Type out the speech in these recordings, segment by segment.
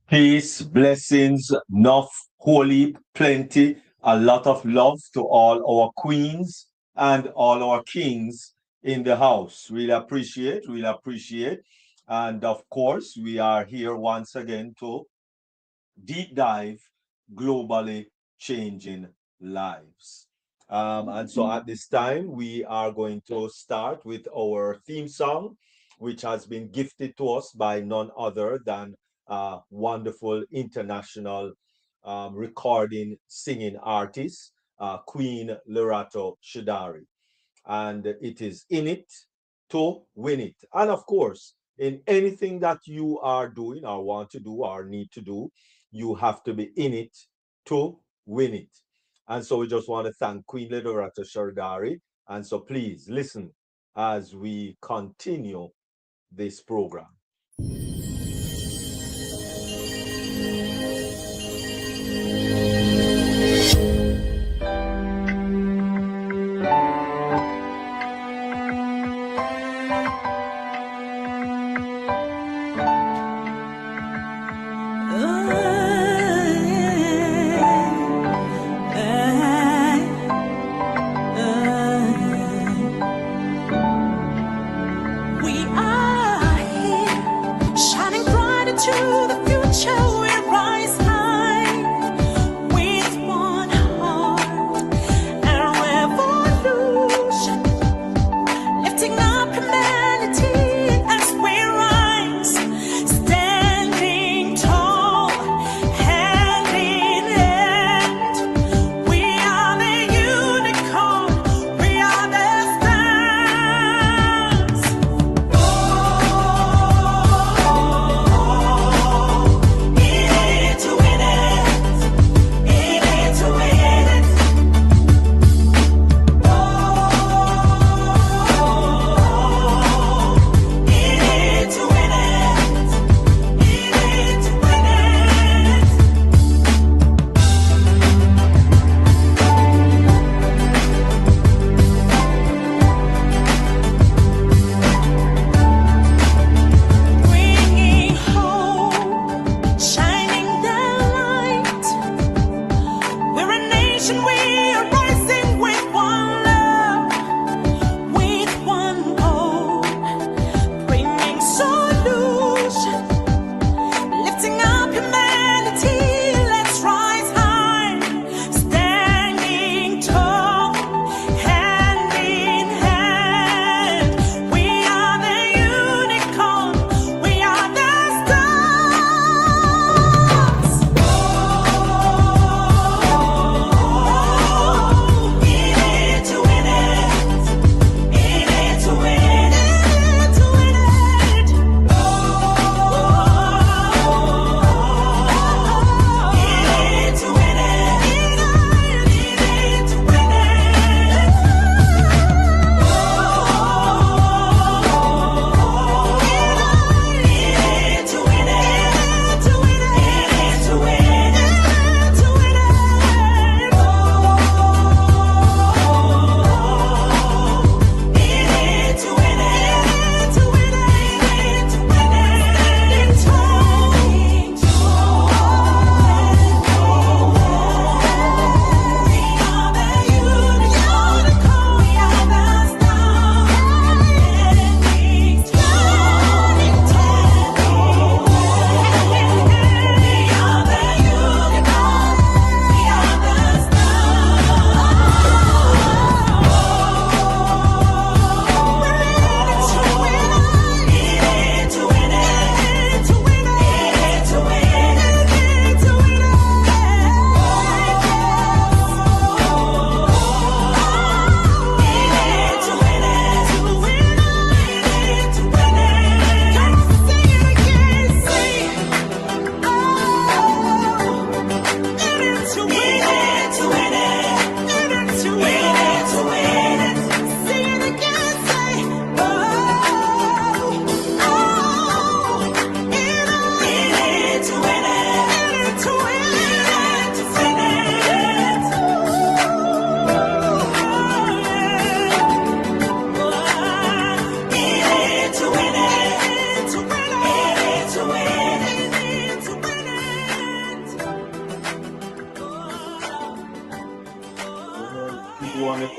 Peace, blessings, enough, holy, plenty, a lot of love to all our queens and all our kings in the house. Really appreciate, really appreciate. And of course, we are here once again to deep dive globally changing lives. And so at this time, we are going to start with our theme song, which has been gifted to us by none other than wonderful international recording singing artist, Queen Lerato Shadari. And it is in it to win it. And of course, in anything that you are doing or want to do or need to do, you have to be in it to win it. And so we just want to thank Queen Lerato Shardari. And so please listen as we continue this program. To the future we rise high.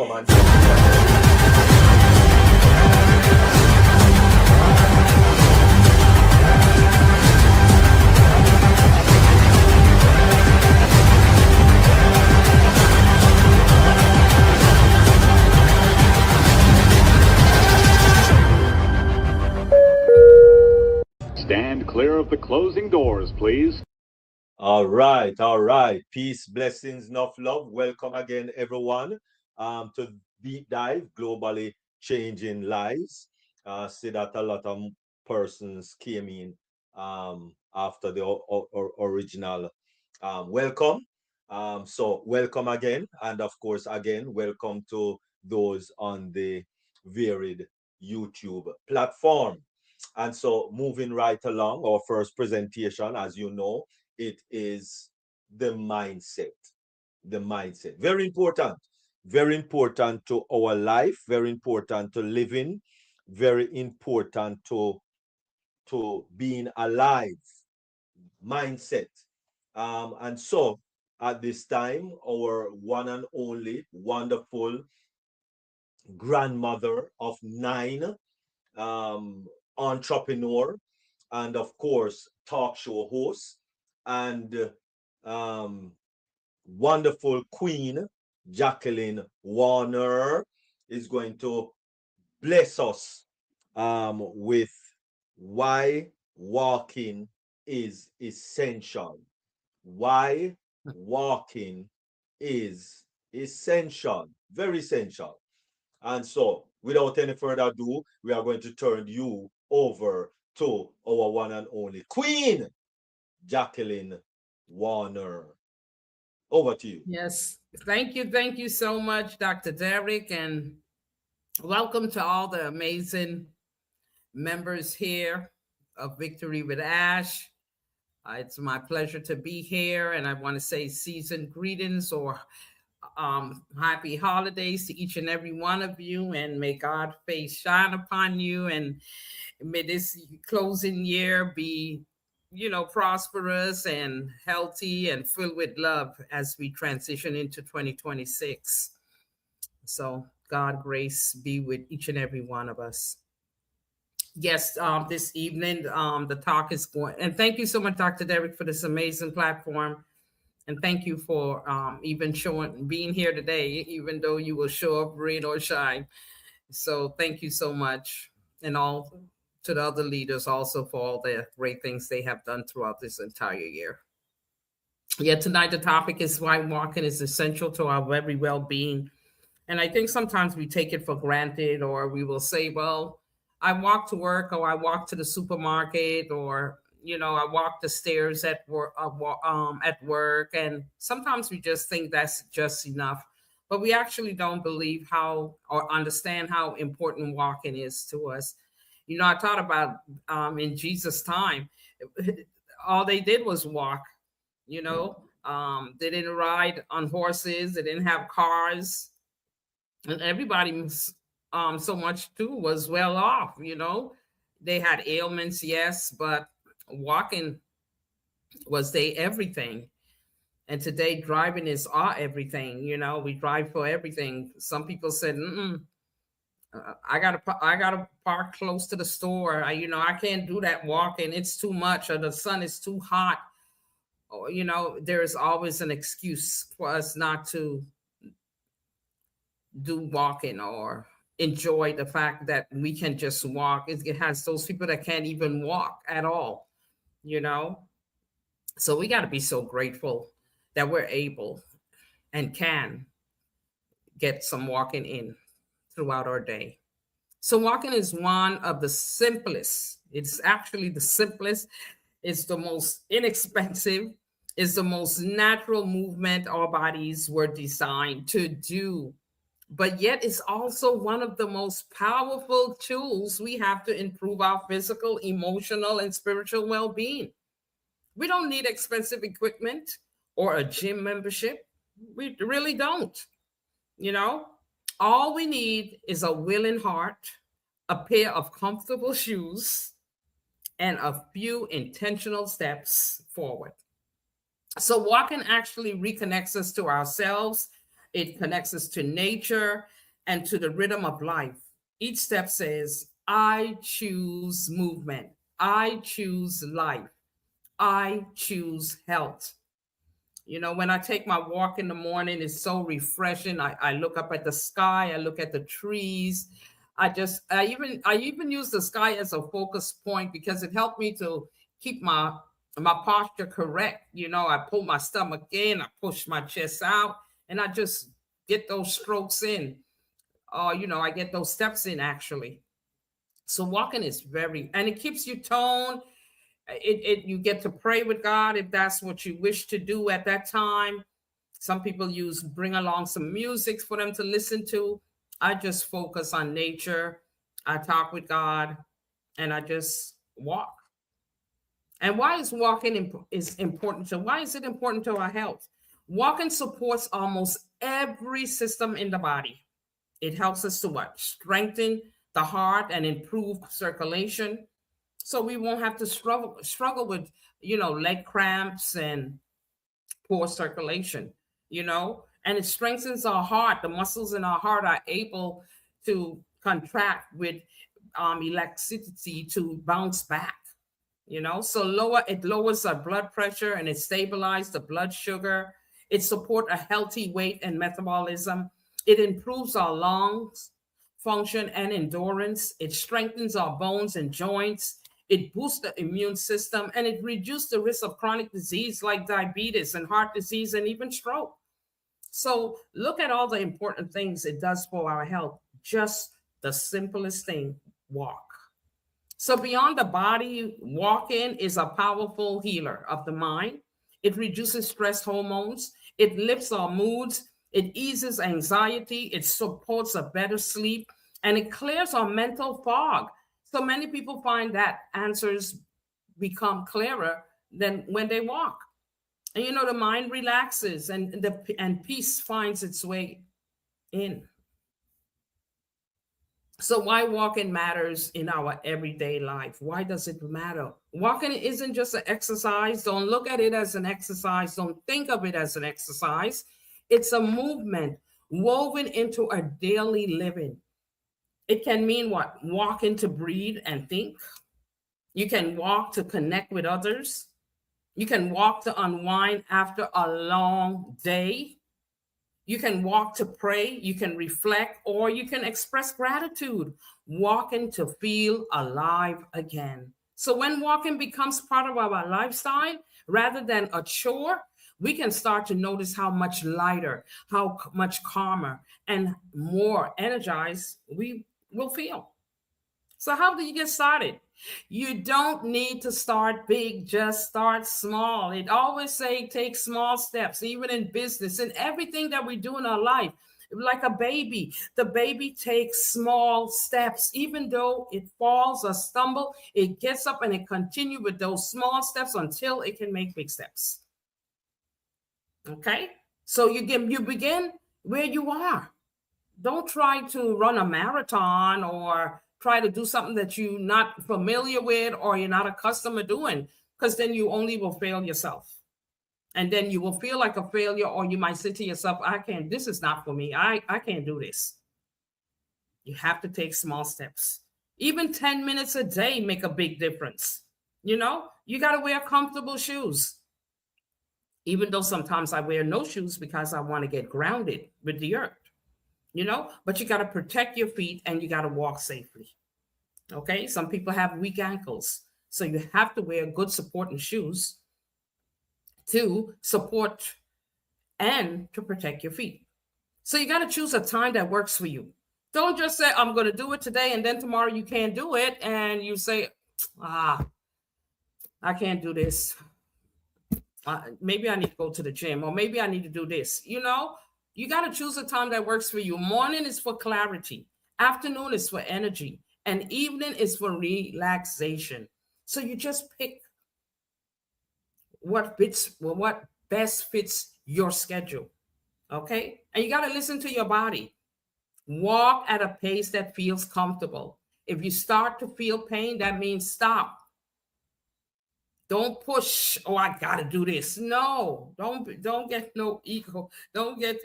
come and join us. Stand clear of the closing doors, please. All right, all right. Peace, blessings, enough love. Welcome again, everyone, to Deep Dive, Globally Changing Lives. See that a lot of persons came in after the original welcome. So welcome again. And of course, again, welcome to those on the varied YouTube platform. And so moving right along, our first presentation, as you know, it is the mindset. The mindset. Very important to our life, very important to living, very important to being alive. Mindset. And so at this time, our one and only wonderful grandmother of 9, entrepreneur, and of course, talk show host, and um, wonderful queen, Jacqueline Warner, is going to bless us with why walking is essential. Why walking is essential, very essential. And so, without any further ado, we are going to turn you over to our one and only Queen, Jacqueline Warner. Over to you. Yes. Thank you so much, Dr. Derek, and welcome to all the amazing members here of Victory with Ash. It's my pleasure to be here, and I want to say season greetings or happy holidays to each and every one of you, and may God's face shine upon you, and may this closing year be, prosperous and healthy and filled with love as we transition into 2026. So God grace be with each and every one of us. Yes, this evening the talk is going, and thank you so much, Dr. Derek, for this amazing platform. And thank you for even being here today, even though you will show up rain or shine. So thank you so much. And all to the other leaders also for all the great things they have done throughout this entire year. Yeah, tonight the topic is why walking is essential to our very well-being. And I think sometimes we take it for granted, or we will say, well, I walk to work, or I walk to the supermarket, or I walk the stairs at work, and sometimes we just think that's just enough, but we actually don't believe how or understand how important walking is to us. I thought about in Jesus' time, all they did was walk. They didn't ride on horses, they didn't have cars, and everybody so much too was well off. They had ailments, yes, but walking was they everything. And today driving is our everything. We drive for everything. Some people said, I gotta park close to the store. I can't do that walking, it's too much, or the sun is too hot. Or there is always an excuse for us not to do walking or enjoy the fact that we can just walk. It has those people that can't even walk at all, you know? So we got to be so grateful that we're able and can get some walking in throughout our day. So walking is one of the simplest. It's actually the simplest. It's the most inexpensive. It's the most natural movement our bodies were designed to do. But yet it's also one of the most powerful tools we have to improve our physical, emotional, and spiritual well-being. We don't need expensive equipment or a gym membership. We really don't. You know, all we need is a willing heart, a pair of comfortable shoes, and a few intentional steps forward. So walking actually reconnects us to ourselves. It connects us to nature, and to the rhythm of life. Each step says, I choose movement. I choose life. I choose health. You know, when I take my walk in the morning, it's so refreshing. I look up at the sky, I look at the trees. I even use the sky as a focus point because it helped me to keep my posture correct. You know, I pull my stomach in, I push my chest out, and I just get those strokes in. You know, I get those steps in actually. So walking is very, and it keeps you toned. It you get to pray with God if that's what you wish to do at that time. Some people bring along some music for them to listen to. I just focus on nature. I talk with God, and I just walk. And why is walking is important to? Why is it important to our health? Walking supports almost every system in the body. It helps us to what? Strengthen the heart and improve circulation. So we won't have to struggle with, leg cramps and poor circulation, and it strengthens our heart. The muscles in our heart are able to contract with elasticity to bounce back, so it lowers our blood pressure and it stabilizes the blood sugar. It supports a healthy weight and metabolism. It improves our lungs function and endurance. It strengthens our bones and joints. It boosts the immune system, and it reduces the risk of chronic disease like diabetes and heart disease and even stroke. So look at all the important things it does for our health. Just the simplest thing, walk. So beyond the body, walking is a powerful healer of the mind. It reduces stress hormones. It lifts our moods. It eases anxiety. It supports a better sleep, and it clears our mental fog. So many people find that answers become clearer than when they walk. And the mind relaxes, and peace finds its way in. So why walking matters in our everyday life? Why does it matter? Walking isn't just an exercise. Don't look at it as an exercise. Don't think of it as an exercise. It's a movement woven into our daily living. It can mean what? Walking to breathe and think. You can walk to connect with others. You can walk to unwind after a long day. You can walk to pray, you can reflect, or you can express gratitude, walking to feel alive again. So when walking becomes part of our lifestyle rather than a chore, we can start to notice how much lighter, how much calmer, and more energized we will feel. So how do you get started? You don't need to start big, just start small. It always say take small steps, even in business and everything that we do in our life. Like a baby, the baby takes small steps. Even though it falls or stumble, it gets up and it continues with those small steps until it can make big steps. Okay? So you begin where you are. Don't try to run a marathon or try to do something that you're not familiar with or you're not accustomed to doing, because then you only will fail yourself. And then you will feel like a failure, or you might say to yourself, this is not for me. I can't do this. You have to take small steps. Even 10 minutes a day make a big difference. You got to wear comfortable shoes. Even though sometimes I wear no shoes because I want to get grounded with the earth. But you got to protect your feet and you got to walk safely. Okay. Some people have weak ankles. So you have to wear good supporting shoes to support and to protect your feet. So you got to choose a time that works for you. Don't just say, I'm going to do it today, and then tomorrow you can't do it. And you say, I can't do this. Maybe I need to go to the gym, or maybe I need to do this. You got to choose a time that works for you. Morning is for clarity. Afternoon is for energy. And evening is for relaxation. So you just pick what best fits your schedule. Okay? And you got to listen to your body. Walk at a pace that feels comfortable. If you start to feel pain, that means stop. Don't push. Oh, I got to do this. No, don't get no ego. Don't get,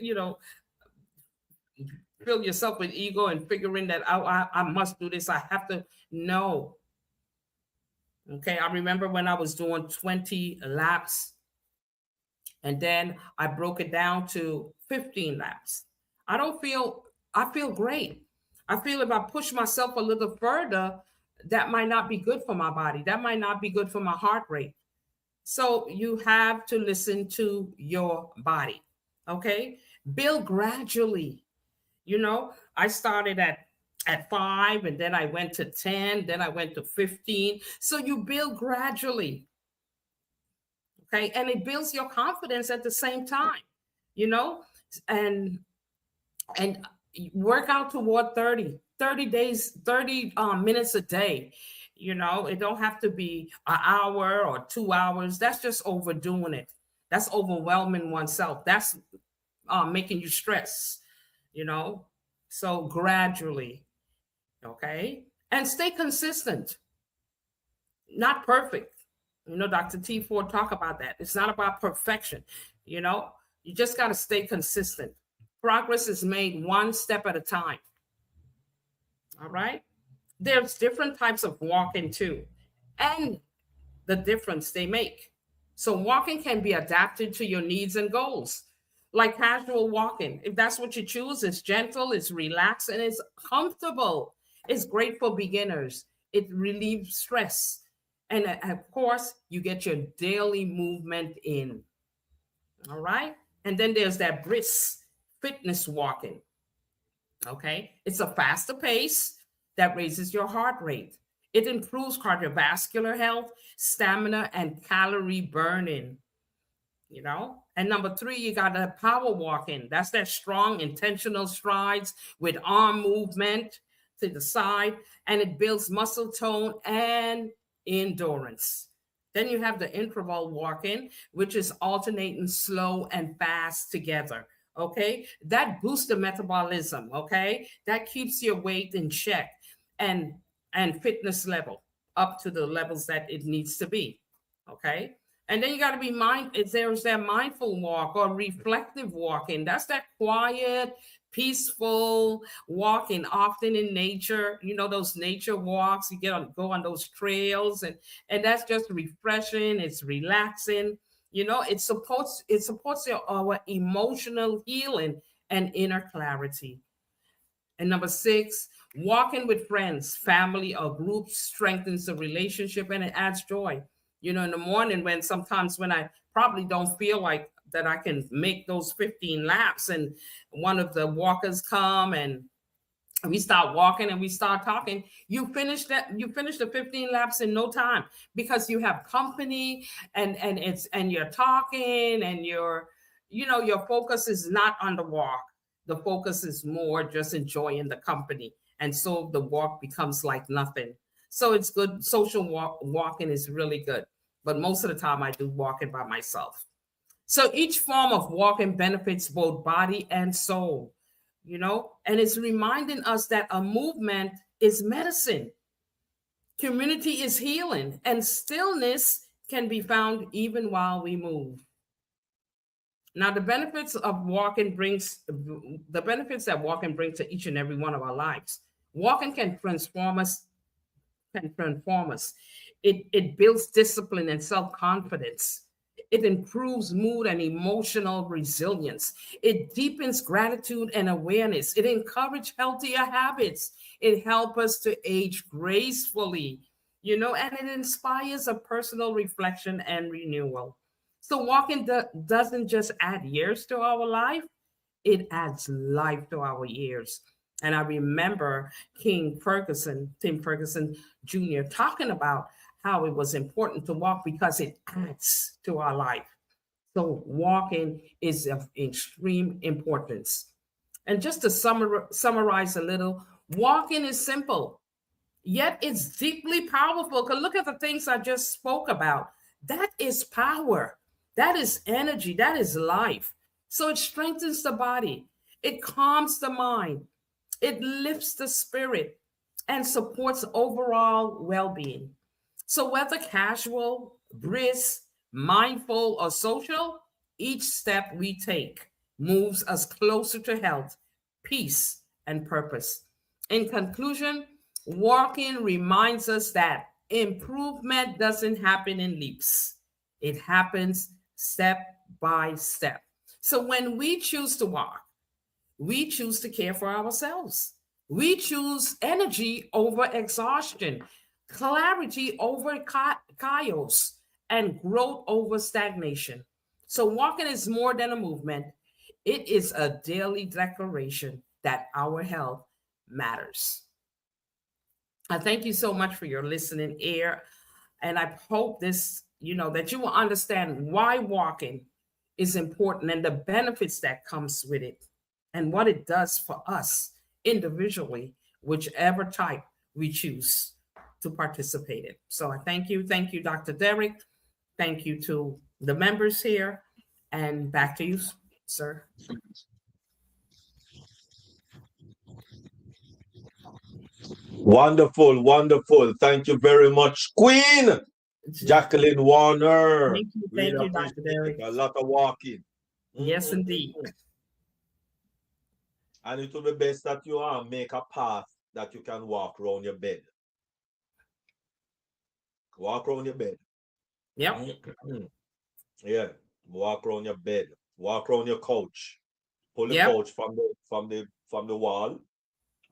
fill yourself with ego and figuring that I must do this. I have to. No. Okay. I remember when I was doing 20 laps, and then I broke it down to 15 laps. I feel great. I feel if I push myself a little further, that might not be good for my body. That might not be good for my heart rate. So you have to listen to your body. Okay. Build gradually. I started at 5, and then I went to 10, then I went to 15. So you build gradually. Okay. And it builds your confidence at the same time, and work out toward 30 days, 30 minutes a day. It don't have to be an hour or 2 hours. That's just overdoing it. That's overwhelming oneself. That's making you stress, so gradually. Okay. And stay consistent, not perfect. Dr. T. Ford talk about that. It's not about perfection. You just got to stay consistent. Progress is made one step at a time. All right. There's different types of walking too, and the difference they make. So walking can be adapted to your needs and goals. Like casual walking, if that's what you choose, it's gentle, it's relaxed, and it's comfortable. It's great for beginners. It relieves stress. And of course, you get your daily movement in. All right. And then there's that brisk fitness walking. Okay. It's a faster pace that raises your heart rate. It improves cardiovascular health, stamina, and calorie burning. And number 3, you got the power walking. That's that strong, intentional strides with arm movement to the side, and it builds muscle tone and endurance. Then you have the interval walking, which is alternating slow and fast together. Okay, that boosts the metabolism. Okay, that keeps your weight in check and fitness level up to the levels that it needs to be. Okay. And then you got to be there's that mindful walk or reflective walking. That's that quiet, peaceful walking, often in nature. Those nature walks, you go on those trails, and that's just refreshing. It's relaxing. It supports our emotional healing and inner clarity. And number 6, walking with friends, family, or groups strengthens the relationship, and it adds joy. In the morning, sometimes when I probably don't feel like that I can make those 15 laps, and one of the walkers come and we start walking and we start talking, you finish the 15 laps in no time, because you have company, and you're talking, and your focus is not on the walk. The focus is more just enjoying the company. And so the walk becomes like nothing. So it's good. Social walking is really good. But most of the time I do walking by myself. So each form of walking benefits both body and soul, and it's reminding us that a movement is medicine. Community is healing, and stillness can be found even while we move. Now, the benefits that walking brings to each and every one of our lives. Walking can transform us. It builds discipline and self-confidence. It improves mood and emotional resilience. It deepens gratitude and awareness. It encourages healthier habits. It helps us to age gracefully, and it inspires a personal reflection and renewal. So walking doesn't just add years to our life, it adds life to our years. And I remember Tim Ferguson Jr. talking about how it was important to walk because it adds to our life. So walking is of extreme importance. And just to summarize a little, walking is simple, yet it's deeply powerful. Because look at the things I just spoke about. That is power. That is energy. That is life. So it strengthens the body. It calms the mind. It lifts the spirit and supports overall well-being. So whether casual, brisk, mindful, or social, each step we take moves us closer to health, peace, and purpose. In conclusion, walking reminds us that improvement doesn't happen in leaps. It happens step by step. So when we choose to walk, we choose to care for ourselves. We choose energy over exhaustion, clarity over chaos, and growth over stagnation. So, walking is more than a movement, it is a daily declaration that our health matters. I thank you so much for your listening ear. And I hope this, that you will understand why walking is important and the benefits that comes with it and what it does for us individually, whichever type we choose to participate in. So I thank you. Thank you, Dr. Derek. Thank you to the members here. And back to you, sir. Wonderful, wonderful. Thank you very much, Queen Jacqueline Warner. Thank you, really Dr. Derek. A lot of walking. Yes, indeed. And it will be best that you make a path that you can walk around your bed. Walk around your bed. Yep. Yeah. Walk around your bed. Walk around your couch. Pull the couch from the wall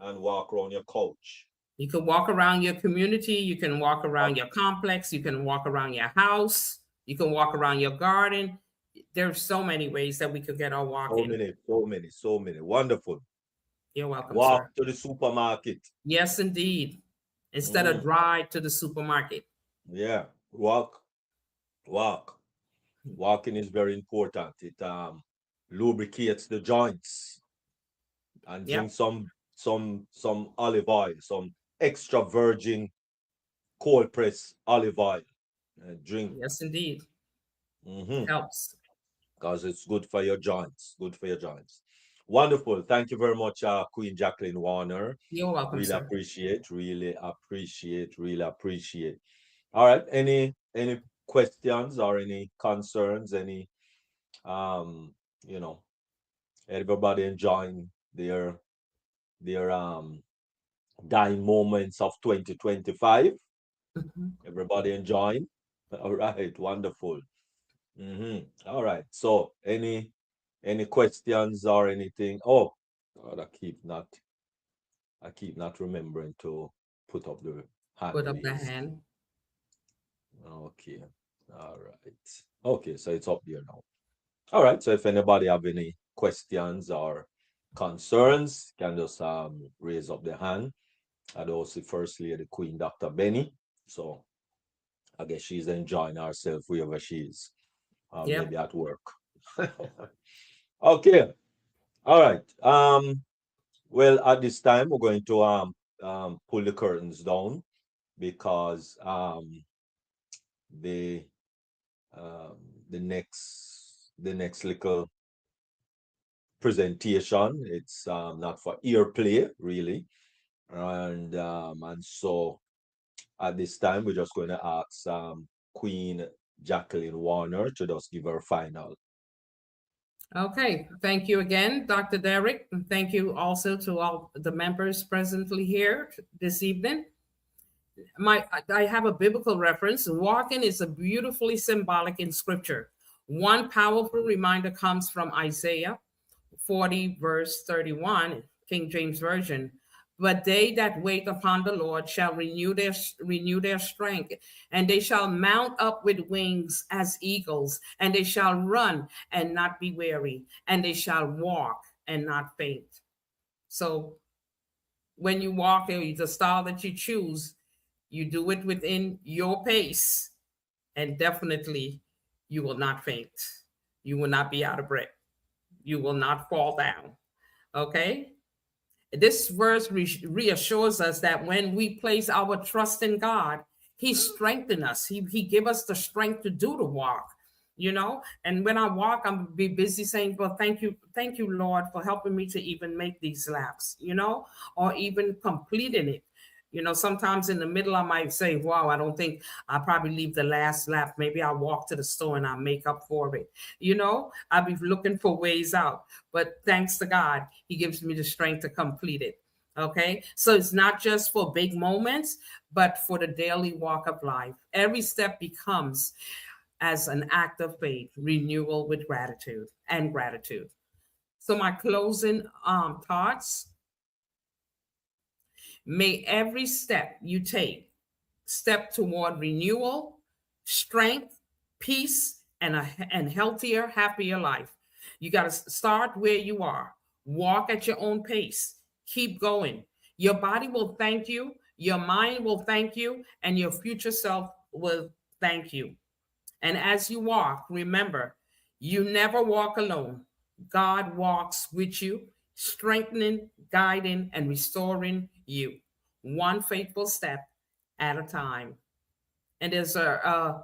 and walk around your couch. You can walk around your community. You can walk around your complex. You can walk around your house. You can walk around your garden. There's so many ways that we could get our walk in. So many. Wonderful. You're welcome, walk sir. To the supermarket. Yes, indeed. Instead of drive to the supermarket. Yeah. Walk. Walking is very important. It lubricates the joints and drink some olive oil, some extra virgin cold press olive oil. Drink. Yes, indeed. Helps. Because it's good for your joints. Wonderful. Thank you very much, Queen Jacqueline Warner. You're welcome, really sir. Really appreciate. All right. Any questions or any concerns? Any everybody enjoying their dying moments of 2025. Everybody enjoying. All right. Wonderful. All right. So any questions or anything? Oh God, I keep not remembering to put up the hand. Put up the hand. Okay. All right. Okay, so it's up there now. All right. So if anybody have any questions or concerns, can just raise up the hand. I'd also First Lady Queen Dr. Benny. So I guess she's enjoying herself wherever she is. Maybe at work. Okay. All right. Well, at this time we're going to pull the curtains down because the next little presentation, it's not for ear play really, and so at this time we're just going to ask Queen Jacqueline Warner to just give her final. Okay, thank you again, Dr. Derek. And thank you also to all the members presently here this evening. I have a biblical reference. Walking is a beautifully symbolic in scripture. One powerful reminder comes from Isaiah 40, verse 31, King James Version. But they that wait upon the Lord shall renew their strength, and they shall mount up with wings as eagles, and they shall run and not be weary, and they shall walk and not faint. So when you walk, the style that you choose, you do it within your pace, and definitely you will not faint. You will not be out of breath. You will not fall down. Okay? This verse reassures us that when we place our trust in God, He strengthens us. He give us the strength to do the walk, And when I walk, I'm be busy saying, well, thank you, Lord, for helping me to even make these laps, or even completing it. You know, sometimes in the middle, I might say, wow, I don't think I'll probably leave the last lap. Maybe I'll walk to the store and I'll make up for it. You know, I'll be looking for ways out. But thanks to God, He gives me the strength to complete it. Okay. So it's not just for big moments, but for the daily walk of life. Every step becomes as an act of faith, renewal with gratitude and gratitude. So my closing thoughts, may every step you take step toward renewal, strength, peace, and and healthier, happier life. You got to start where you are. Walk at your own pace. Keep going. Your body will thank you, your mind will thank you, and your future self will thank you. And as you walk, remember, you never walk alone. God walks with you, strengthening, guiding, and restoring you, one faithful step at a time. And there's a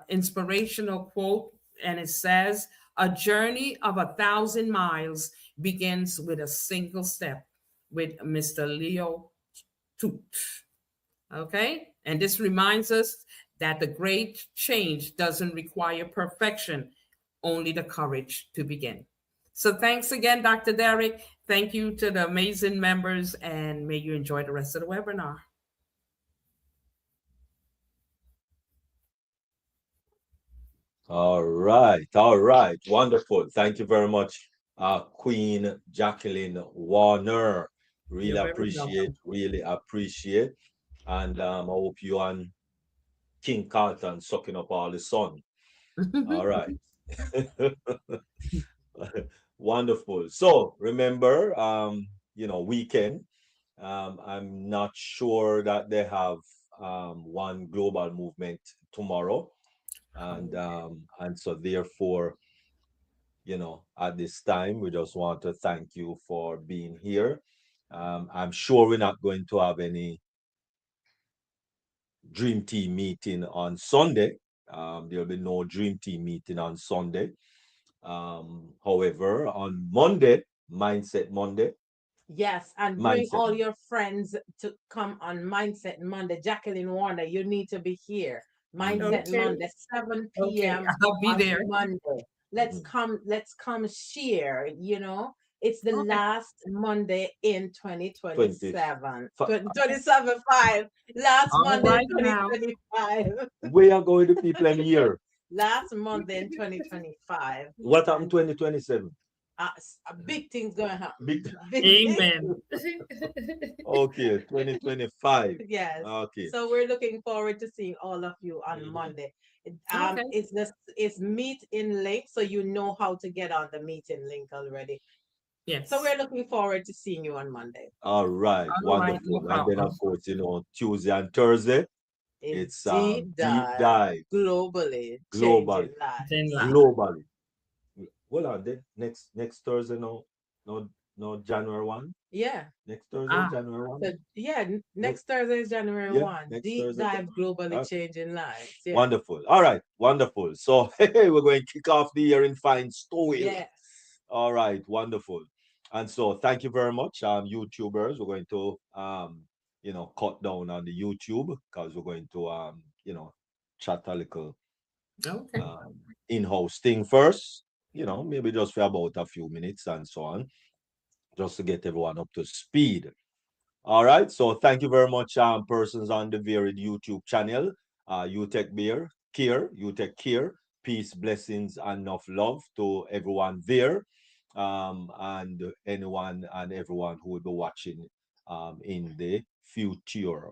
inspirational quote, and it says, "A journey of 1,000 miles begins with a single step." With Mr. Leo Toot. Okay? And this reminds us that the great change doesn't require perfection, only the courage to begin. So thanks again, Dr. Derek. Thank you to the amazing members, and may you enjoy the rest of the webinar. All right. All right. Wonderful. Thank you very much, Queen Jacqueline Warner. Really You're very appreciate, welcome. really appreciate. And I hope you and King Carlton sucking up all the sun. All right. Wonderful. So remember, weekend. I'm not sure that they have one global movement tomorrow. And so therefore, at this time, we just want to thank you for being here. I'm sure we're not going to have any Dream Team meeting on Sunday. There'll be no Dream Team meeting on Sunday. However, on Monday, Mindset Monday. Yes, and bring Mindset. all your friends to come on Mindset Monday. Jacqueline Warner, you need to be here. Mindset Okay. Monday, 7 Okay. p.m. I'll be on there. Monday. Let's come share, It's the Okay. last Monday in 20. 2027. 27 5. Last All Monday in right now. 2025. Where are going the people in here? Last Monday in 2025. What happened 2027? A big thing's gonna happen. Big. Amen. Okay, 2025. Yes. Okay. So we're looking forward to seeing all of you on Mhm. Monday. Okay. It's meet in link, so you know how to get on the meeting link already. Yes. So we're looking forward to seeing you on Monday. All right, All right. No wonderful. And then, problem. of course, Tuesday and Thursday, It's it's deep deep dive dive globally globally, changing lives. Then live. globally. Hold on, next Thursday, no January 1. Yeah. Next Thursday, Ah, January 1. So yeah, Next, next Thursday is January yeah, 1. next Deep Thursday. dive globally changing lives. Yeah. Wonderful. All right, wonderful. So hey, we're going to kick off the year in fine style. Yes. All right, wonderful. And so thank you very much, YouTubers. We're going to cut down on the YouTube because we're going to chat a little okay. in-house thing first, maybe just for about a few minutes and so on, just to get everyone up to speed. All right. So thank you very much, persons on the varied YouTube channel. You take care, you take care. Peace, blessings, and enough love to everyone there. And anyone and everyone who will be watching in the future.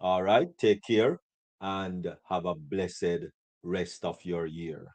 All right. Take care and have a blessed rest of your year.